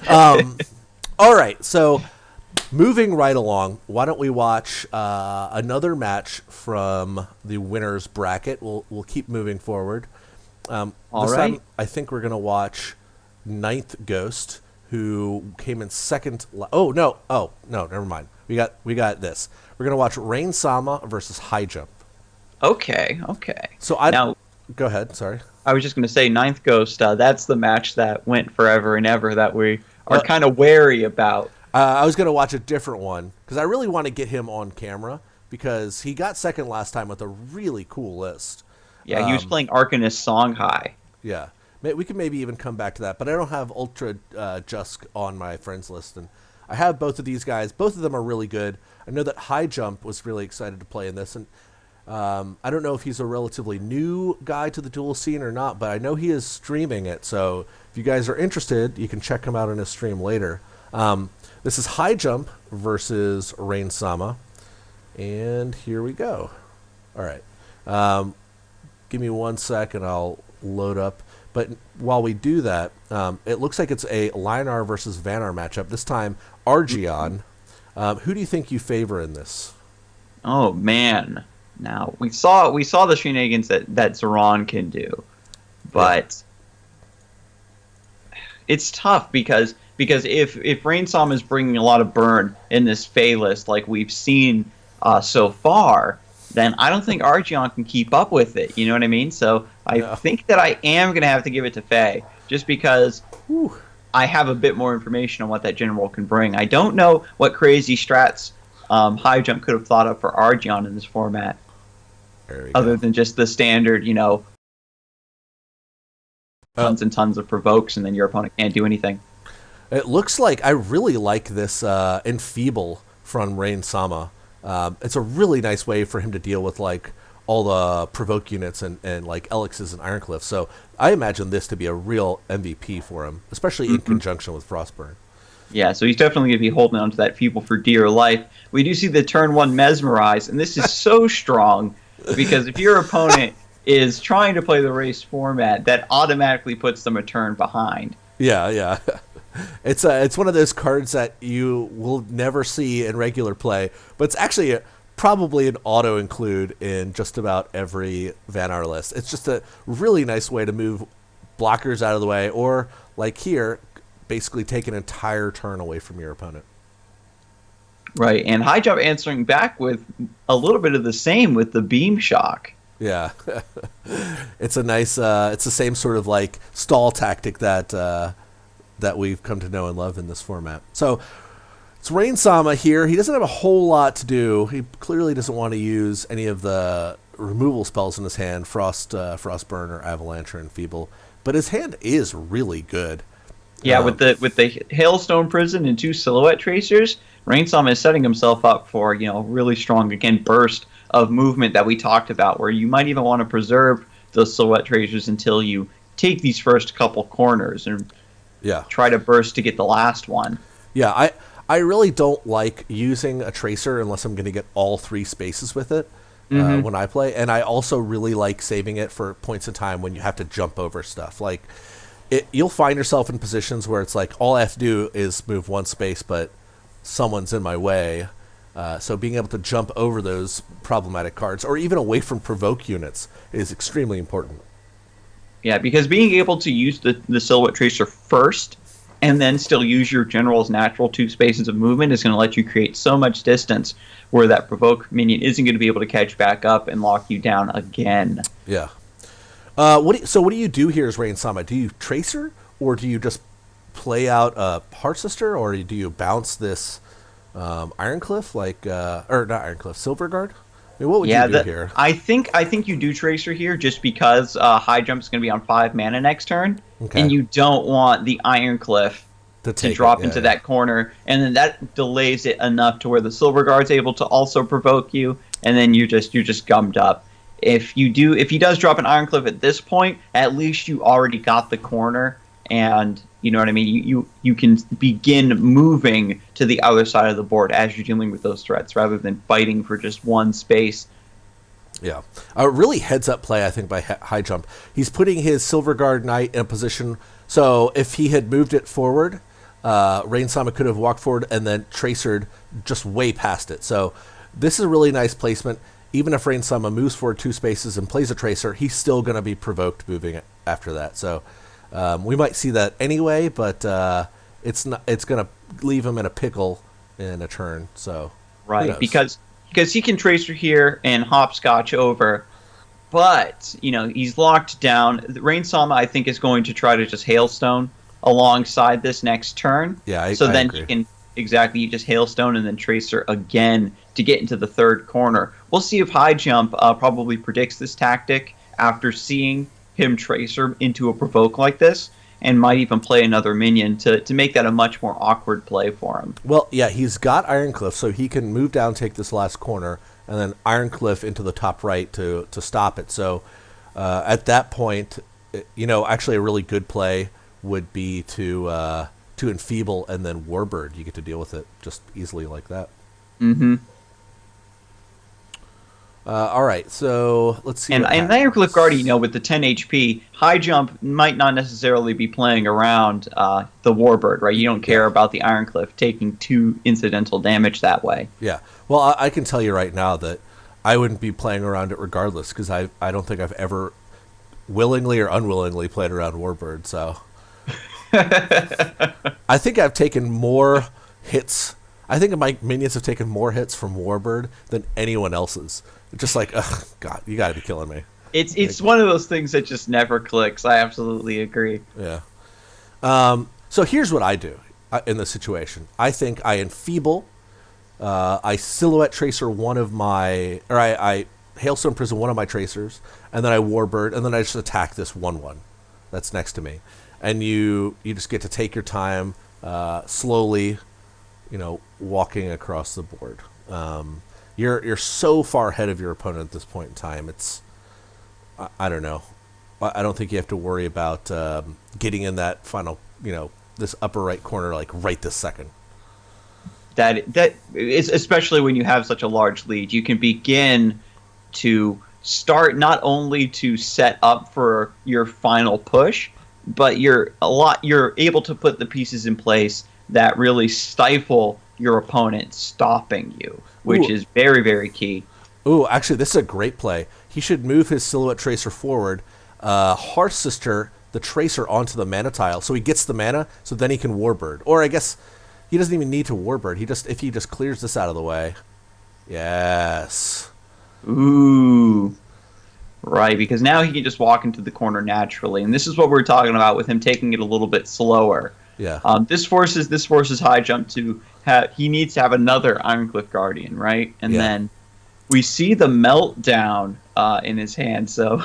All right, so moving right along, why don't we watch another match from the winners bracket? We'll keep moving forward. All This right. time, I think we're gonna watch Ninth Ghost, who came in second. Oh no, never mind. We got this. We're gonna watch Rainesama versus Hijump. Okay. Okay. So I Now, go ahead. Sorry. I was just going to say, Ninth Ghost. That's the match that went forever and ever that we are Well, kind of wary about. I was gonna watch a different one because I really want to get him on camera because he got second last time with a really cool list. Yeah, he was playing Arcanist Songhai. Yeah, we can maybe even come back to that, but I don't have Ultra Jusk on my friends list, and I have both of these guys. Both of them are really good. I know that High Jump was really excited to play in this, and I don't know if he's a relatively new guy to the duel scene or not, but I know he is streaming it. So if you guys are interested, you can check him out on his stream later. This is High Jump versus Rainesama, and here we go. All right. Give me 1 second, I'll load up. But while we do that, it looks like it's a Linar versus Vanar matchup. This time, Argion. Who do you think you favor in this? Oh man! Now we saw the shenanigans that Zoran can do, but it's tough because if Rainsom is bringing a lot of burn in this Fey list like we've seen so far, then I don't think Argion can keep up with it. You know what I mean? So I think that I am going to have to give it to Fey just because I have a bit more information on what that general can bring. I don't know what crazy strats High Jump could have thought of for Argion in this format, other than just the standard, tons and tons of provokes, and then your opponent can't do anything. It looks like I really like this Enfeeble from Rainesama. It's a really nice way for him to deal with like all the provoke units and like Elixes and Ironcliff. So I imagine this to be a real MVP for him, especially in conjunction with Frostburn. Yeah, so he's definitely going to be holding on to that Feeble for dear life. We do see the turn 1 Mesmerize, and this is so strong because if your opponent is trying to play the race format, that automatically puts them a turn behind. Yeah. It's one of those cards that you will never see in regular play, but it's actually probably an auto include in just about every Vanar list. It's just a really nice way to move blockers out of the way, or like here, basically take an entire turn away from your opponent. Right, and High Jump answering back with a little bit of the same with the Beam Shock. Yeah, it's a nice. It's the same sort of like stall tactic that we've come to know and love in this format. So it's Rainesama here. He doesn't have a whole lot to do. He clearly doesn't want to use any of the removal spells in his hand, Frostburn or Avalanche or Enfeeble. But his hand is really good. Yeah, with the Hailstone Prison and 2 Silhouette Tracers, Rainesama is setting himself up for really strong again burst of movement that we talked about, where you might even want to preserve those Silhouette Tracers until you take these first couple corners and try to burst to get the last one. Yeah, I really don't like using a Tracer unless I'm going to get all 3 spaces with it when I play, and I also really like saving it for points in time when you have to jump over stuff. Like, you'll find yourself in positions where it's like, all I have to do is move 1 space, but someone's in my way. So being able to jump over those problematic cards, or even away from provoke units, is extremely important. Yeah, because being able to use the Silhouette Tracer first, and then still use your general's natural 2 spaces of movement is going to let you create so much distance where that provoke minion isn't going to be able to catch back up and lock you down again. Yeah. What do you do here as Rainesama? Do you Tracer, or do you just play out a Heartsister, or do you bounce this Ironcliff, or not Ironcliff, Silverguard? I mean, what would you do here? I think you do Tracer here just because High Jump is going to be on 5 mana next turn, and you don't want the Ironcliff to drop into that corner, and then that delays it enough to where the Silverguard's able to also provoke you, and then you're just gummed up. If he does drop an Ironcliff at this point, at least you already got the corner, and you know what I mean. You can begin moving to the other side of the board as you're dealing with those threats, rather than fighting for just 1 space. Yeah, a really heads-up play, I think, by High Jump. He's putting his Silverguard Knight in a position, so if he had moved it forward, Rainesama could have walked forward and then Tracered just way past it. So this is a really nice placement. Even if Rainesama moves forward 2 spaces and plays a Tracer, he's still going to be provoked moving after that. So we might see that anyway, but it's going to leave him in a pickle in a turn. So right, because he can Tracer here and hopscotch over, but he's locked down. Rainesama, I think, is going to try to just Hailstone alongside this next turn. Yeah, I then agree. He can you just Hailstone and then Tracer again to get into the 3rd corner. We'll see if Hijump probably predicts this tactic after seeing him Tracer into a provoke like this, and might even play another minion to make that a much more awkward play for him. Well, yeah, he's got Ironcliff, so he can move down, take this last corner, and then Ironcliff into the top right to stop it. So at that point, actually a really good play would be to Enfeeble and then Warbird. You get to deal with it just easily like that. Mm-hmm. All right, so let's see. And Ironcliff Guardian, with the 10 HP, Hijump might not necessarily be playing around the Warbird, right? You don't care about the Ironcliff taking 2 incidental damage that way. Yeah. Well, I can tell you right now that I wouldn't be playing around it regardless, because I don't think I've ever willingly or unwillingly played around Warbird, so... I think I've taken more hits. I think my minions have taken more hits from Warbird than anyone else's. Just like, ugh, God, you got to be killing me. It's one of those things that just never clicks. I absolutely agree. Yeah. So here's what I do in this situation. I think I Enfeeble. I Silhouette Tracer I Hailstone Prison one of my Tracers, and then I Warbird, and then I just attack this 1/1 that's next to me. And you just get to take your time, slowly, walking across the board. You're so far ahead of your opponent at this point in time. It's, I don't know. I don't think you have to worry about getting in that final, this upper right corner like right this second. That is, especially when you have such a large lead, you can begin to start not only to set up for your final push, but you're able to put the pieces in place that really stifle your opponent stopping you, which is very, very key. Ooh, actually, this is a great play. He should move his Silhouette Tracer forward, Hearth Sister the Tracer onto the mana tile, so he gets the mana, so then he can Warbird. Or I guess he doesn't even need to Warbird. If he just clears this out of the way. Yes. Ooh. Right, because now he can just walk into the corner naturally, and this is what we're talking about with him taking it a little bit slower. Yeah. This forces Hijump to have. He needs to have another Ironcliff Guardian, right? And then we see the Meltdown in his hand. So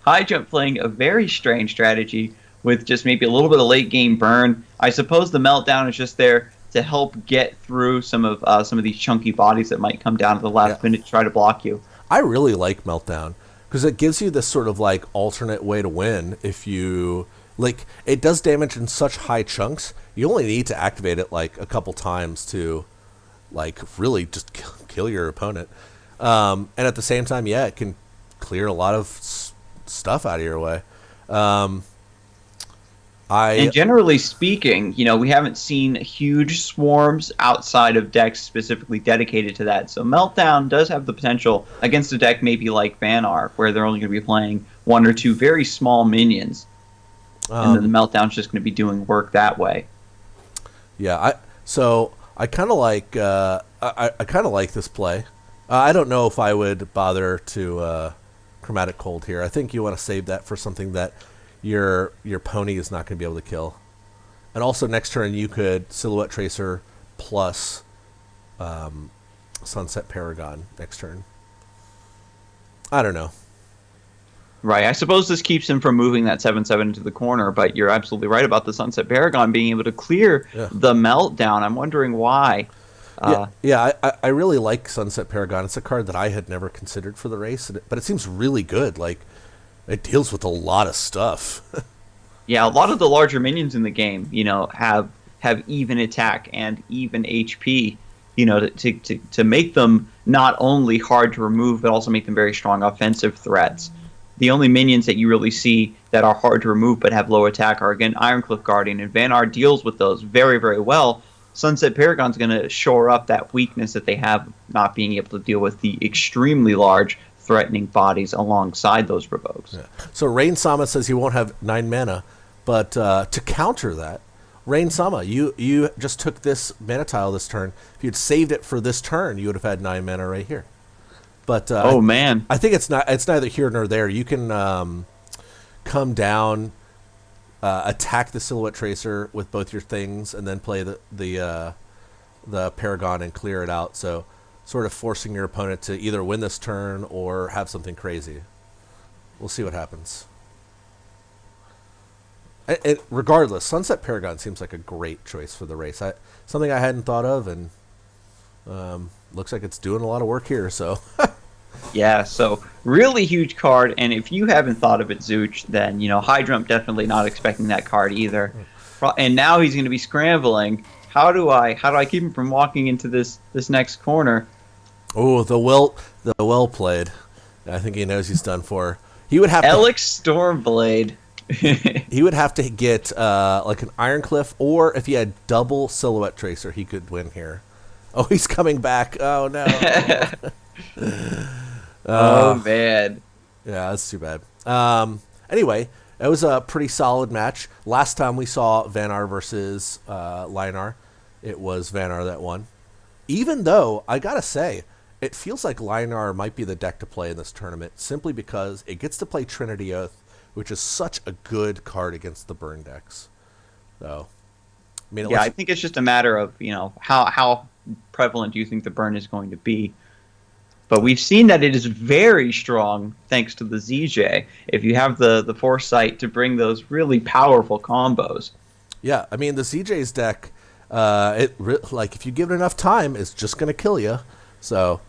Hijump playing a very strange strategy with just maybe a little bit of late game burn. I suppose the Meltdown is just there to help get through some of these chunky bodies that might come down at the last minute to try to block you. I really like Meltdown, because it gives you this sort of like alternate way to win. If you it does damage in such high chunks. You only need to activate it like a couple times to really just kill your opponent. And at the same time, it can clear a lot of stuff out of your way. And generally speaking, we haven't seen huge swarms outside of decks specifically dedicated to that. So Meltdown does have the potential against a deck maybe like Vanar, where they're only going to be playing 1 or 2 very small minions. And then the Meltdown's just going to be doing work that way. Yeah, I kind of like I kind of like this play. I don't know if I would bother to Chromatic Cold here. I think you want to save that for something that your pony is not going to be able to kill. And also next turn you could Silhouette Tracer plus Sunset Paragon next turn. I don't know. Right. I suppose this keeps him from moving that 7/7 into the corner, but you're absolutely right about the Sunset Paragon being able to clear the Meltdown. I'm wondering why. I really like Sunset Paragon. It's a card that I had never considered for the race, but it seems really good. Like, it deals with a lot of stuff. Yeah, a lot of the larger minions in the game, have even attack and even HP, to make them not only hard to remove, but also make them very strong offensive threats. The only minions that you really see that are hard to remove but have low attack are, again, Ironcliff Guardian, and Vanar deals with those very, very well. Sunset Paragon's going to shore up that weakness that they have, not being able to deal with the extremely large threatening bodies alongside those Revokes. Yeah. So Rainesama says he won't have 9 mana, but to counter that, Rainesama, you just took this mana tile this turn. If you'd saved it for this turn, you would have had 9 mana right here. But man, I think it's neither here nor there. You can come down, attack the Silhouette Tracer with both your things, and then play the Paragon and clear it out. So sort of forcing your opponent to either win this turn or have something crazy. We'll see what happens. Regardless, Sunset Paragon seems like a great choice for the race. Something I hadn't thought of, and looks like it's doing a lot of work here. So yeah, so really huge card, and if you haven't thought of it, Zooch, then Hijump definitely not expecting that card either. And now he's going to be scrambling. How do I keep him from walking into this next corner? Oh, the well played. I think he knows he's done for. He would have Alex Stormblade. He would have to get like an Ironcliff, or if he had double Silhouette Tracer, he could win here. Oh, he's coming back. Oh, no. Oh, man. Yeah, that's too bad. Anyway, it was a pretty solid match. Last time we saw Vanar versus Linar, it was Vanar that won. Even though, I gotta say, it feels like Linar might be the deck to play in this tournament, simply because it gets to play Trinity Oath, which is such a good card against the burn decks. So, I think it's just a matter of how prevalent do you think the burn is going to be. But we've seen that it is very strong thanks to the ZJ. If you have the foresight to bring those really powerful combos. Yeah, I mean the ZJ's deck, if you give it enough time, it's just going to kill you. So